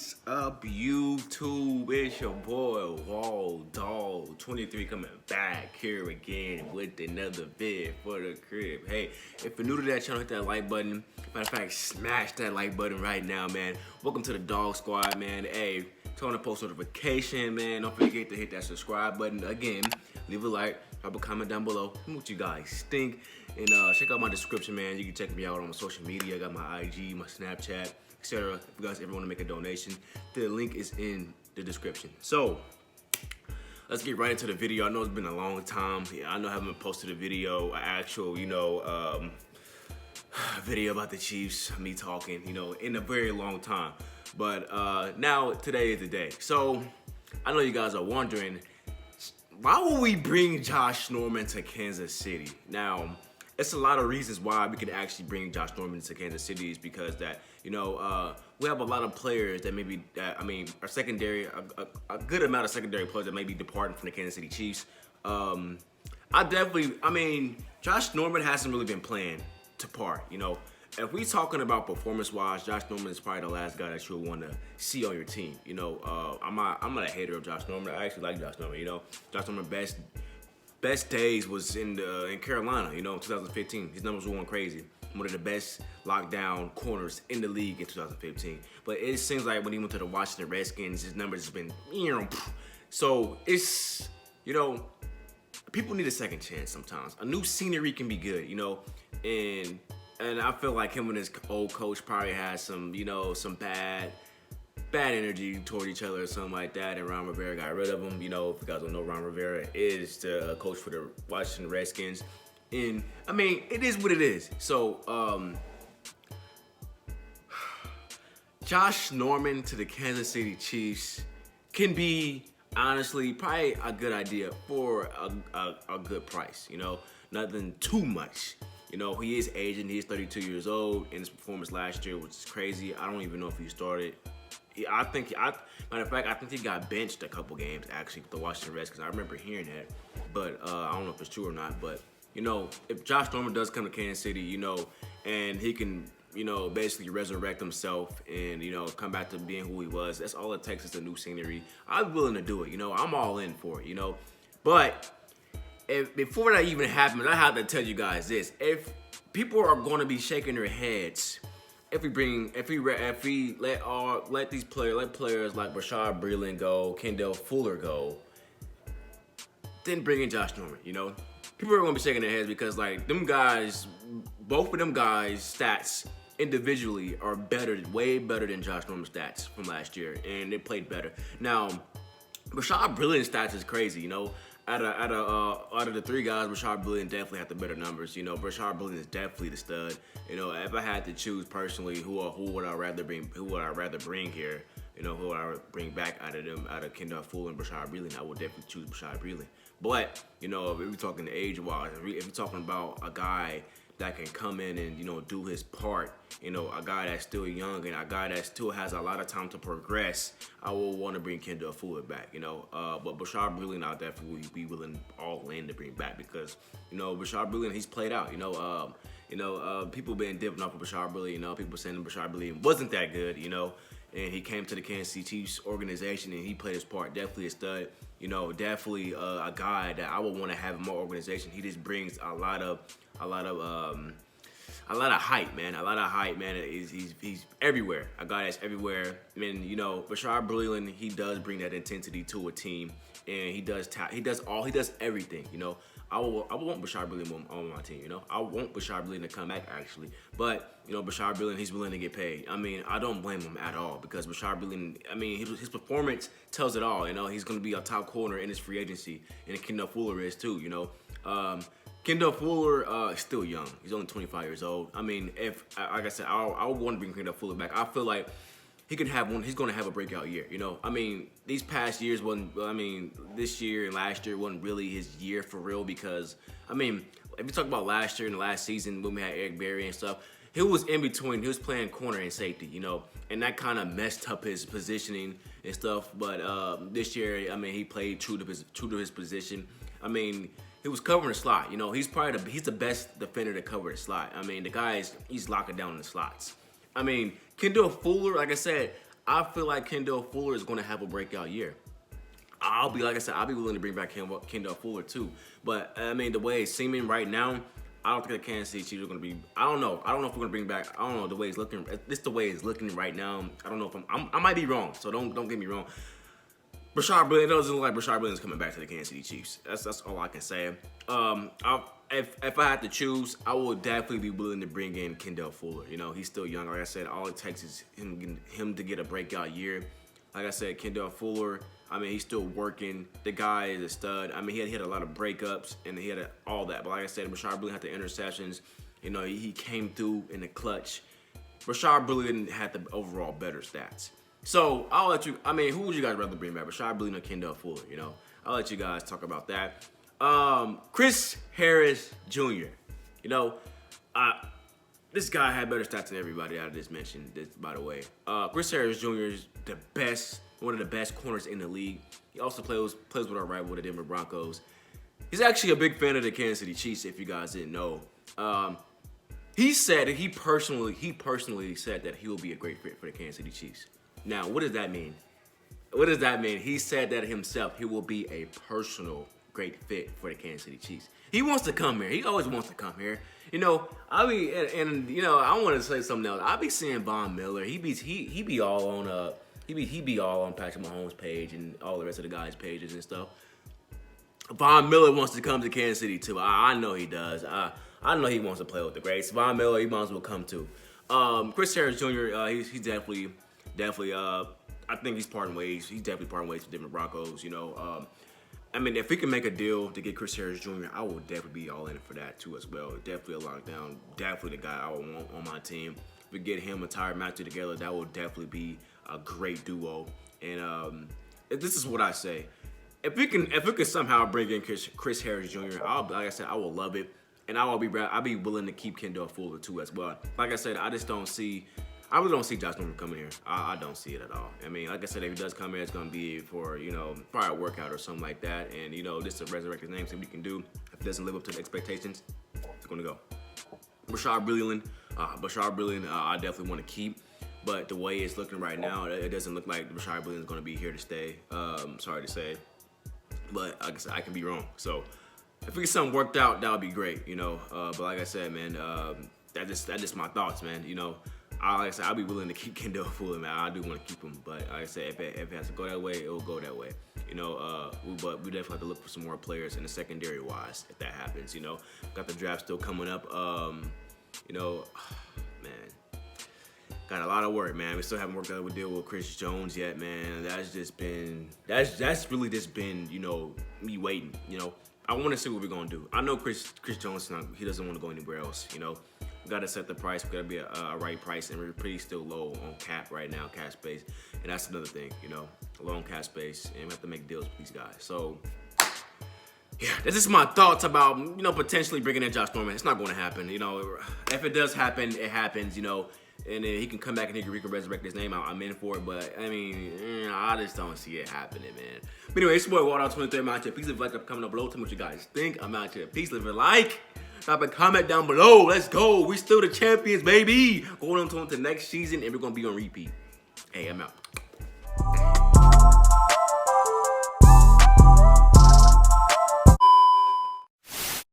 What's up, YouTube? It's your boy, Wall Dog 23 coming back here again with another vid for the crib. Hey, if you're new to that channel, hit that like button. Matter of fact, smash that like button right now, man. Welcome to the Dog Squad, man. Hey, turn on the post notification, man. Don't forget to hit that subscribe button. Again, leave a like, drop a comment down below. What you guys think? And check out my description, man. You can check me out on my social media. I got my IG, my Snapchat, etc. If you guys ever want to make a donation, the link is in the description. So let's get right into the video. I know it's been a long time. I know I haven't posted a video, an actual, video about the Chiefs, me talking, in a very long time. But now today is the day. So I know you guys are wondering, why would we bring Josh Norman to Kansas City? Now, it's a lot of reasons why we could actually bring Josh Norman to Kansas City is because that, we have a lot of players that maybe, are secondary, a good amount of secondary players that may be departing from the Kansas City Chiefs. Josh Norman hasn't really been playing to par, If we talking about performance-wise, Josh Norman is probably the last guy that you'll want to see on your team. I'm not a hater of Josh Norman. I actually like Josh Norman. Josh Norman best days was in Carolina. In 2015, his numbers were going crazy. One of the best lockdown corners in the league in 2015. But it seems like when he went to the Washington Redskins, his numbers have been, so it's, people need a second chance sometimes. A new scenery can be good, and I feel like him and his old coach probably had some, some bad energy toward each other or something like that, and Ron Rivera got rid of him. If you guys don't know, Ron Rivera is the coach for the Washington Redskins. And, it is what it is. So, Josh Norman to the Kansas City Chiefs can be, honestly, probably a good idea for a good price, Nothing too much. He is aging. He is 32 years old. In his performance last year, which is crazy. I don't even know if he started. Matter of fact, I think he got benched a couple games, actually, with the Washington Redskins. I remember hearing that. But I don't know if it's true or not. But, if Josh Norman does come to Kansas City, and he can, basically resurrect himself and, come back to being who he was, that's all it takes is a new scenery. I'm willing to do it. I'm all in for it, But before that even happens, I have to tell you guys this. If people are going to be shaking their heads if we let players like Bashaud Breeland go, Kendall Fuller go, then bring in Josh Norman, People are going to be shaking their heads because, them guys, both of them guys' stats individually are way better than Josh Norman's stats from last year, and they played better. Now, Bashaud Breeland's stats is crazy, Out of the three guys, Bashaud Breeland definitely had the better numbers. Bashaud Breeland is definitely the stud. If I had to choose personally, who would I rather bring here? Who would I bring back out of Kendall Fuller and Bashaud Breeland? I would definitely choose Bashaud Breeland. But if we're talking age-wise, if we're talking about a guy that can come in and do his part, a guy that's still young and a guy that still has a lot of time to progress, I will want to bring Kendall Fuller back, but Bashaud Breeland I'll definitely be willing all in to bring back because Bashaud Breeland, he's played out, people been dipping off of Bashaud Breeland, people saying Bashaud Breeland wasn't that good, and he came to the Kansas City Chiefs organization and he played his part. Definitely a stud, definitely a guy that I would want to have in my organization. He just brings a lot of hype, man. A lot of hype, man. He's everywhere. A guy that's everywhere. Bashaud Breeland, he does bring that intensity to a team, and he does everything. I want Bashaud Breeland on my team. I want Bashaud Breeland to come back actually, but Bashaud Breeland, he's willing to get paid. I don't blame him at all because Bashaud Breeland, his performance tells it all. He's going to be a top corner in his free agency, and Kendall Fuller is too. Kendall Fuller is still young. He's only 25 years old. If like I said, I would want to bring Kendall Fuller back. I feel like he could have one. He's going to have a breakout year. These past years wasn't. This year and last year wasn't really his year for real because if you talk about last year and the last season when we had Eric Berry and stuff, he was in between. He was playing corner and safety, and that kind of messed up his positioning and stuff. But this year, he played true to his position. He was covering the slot. He's the best defender to cover the slot. The guy he's locking down the slots. Kendall Fuller, like I said, I feel like Kendall Fuller is going to have a breakout year. I'll be willing to bring back Kendall Fuller too. But I mean, the way it's seeming right now, I don't think the Kansas City Chiefs are going to be. I don't know. I don't know if we're going to bring back. I don't know the way it's looking. This the way it's looking right now. I don't know if I might be wrong. So don't get me wrong. Bashaud Brilliant, it doesn't look like Bashaud Brilliant's coming back to the Kansas City Chiefs. That's all I can say. If I had to choose, I would definitely be willing to bring in Kendall Fuller. You know, he's still young. Like I said, all it takes is him to get a breakout year. Like I said, Kendall Fuller, I mean, he's still working. The guy is a stud. I mean, he had a lot of breakups, and he had all that. But like I said, Bashaud Brilliant had the interceptions. You know, he came through in the clutch. Bashaud Brilliant had the overall better stats. So I'll let you. I mean, who would you guys rather bring back, Bashaud Brilliant or Kendall Fuller? You know, I'll let you guys talk about that. Chris Harris Jr. You know, this guy had better stats than everybody I just mentioned. This, by the way, Chris Harris Jr. is one of the best corners in the league. He also plays with our rival, the Denver Broncos. He's actually a big fan of the Kansas City Chiefs. If you guys didn't know, he said that he personally said that he will be a great fit for the Kansas City Chiefs. Now, what does that mean? What does that mean? He said that himself. He will be a personal great fit for the Kansas City Chiefs. He wants to come here. He always wants to come here. You know, you know, I want to say something else. I be seeing Von Miller. He be all on he be all on Patrick Mahomes' page and all the rest of the guys' pages and stuff. Von Miller wants to come to Kansas City too. I know he does. I know he wants to play with the greats. Von Miller, he might as well come too. Chris Harris Jr. He's definitely. I think he's parting ways. He's definitely parting ways with Denver Broncos. You know, I mean, if we can make a deal to get Chris Harris Jr., I will definitely be all in for that too as well. Definitely a lockdown. Definitely the guy I would want on my team. If we get him and Tyrann Mathieu together, that will definitely be a great duo. And this is what I say: if we can somehow bring in Chris Harris Jr., like I said, I will love it, and I'll be willing to keep Kendall Fuller too as well. Like I said, I really don't see Josh Norman coming here. I don't see it at all. I mean, like I said, if he does come here, it's going to be for, you know, probably a workout or something like that. And, you know, just to resurrect his name, see what he can do. If it doesn't live up to the expectations, it's going to go. Bashaud Brilliant, I definitely want to keep. But the way it's looking right now, it doesn't look like Bashaud Brilliant is going to be here to stay. Sorry to say. But like I said, I can be wrong. So if we get something worked out, that would be great, you know. But like I said, man, that's just my thoughts, man, you know. Like I said, I'll be willing to keep Kendall Fuller, man. I do want to keep him, but like I said, if it has to go that way, it will go that way. You know, but we definitely have to look for some more players in the secondary wise if that happens. You know, got the draft still coming up. You know, man, got a lot of work, man. We still haven't worked out a deal with Chris Jones yet, man. That's really just been, you know, me waiting. You know, I want to see what we're gonna do. I know Chris Jones, he doesn't want to go anywhere else. You know. We gotta set the price. We gotta be a right price, and we're pretty still low on cap right now, cap space, and that's another thing, you know, low on cap space, and we have to make deals with these guys. So, yeah, this is my thoughts about, you know, potentially bringing in Josh Norman. It's not going to happen, you know. If it does happen, it happens, you know, and then he can come back and he can resurrect his name. I'm in for it, but I mean, I just don't see it happening, man. But anyway, it's your boy Waldout23. I'm out here. Peace. Leave a like coming up below. Tell me what you guys think. I'm out here. Peace. Leave a like. Drop a comment down below. Let's go. We still the champions, baby. Going on to the next season, and we're going to be on repeat. Hey, I'm out.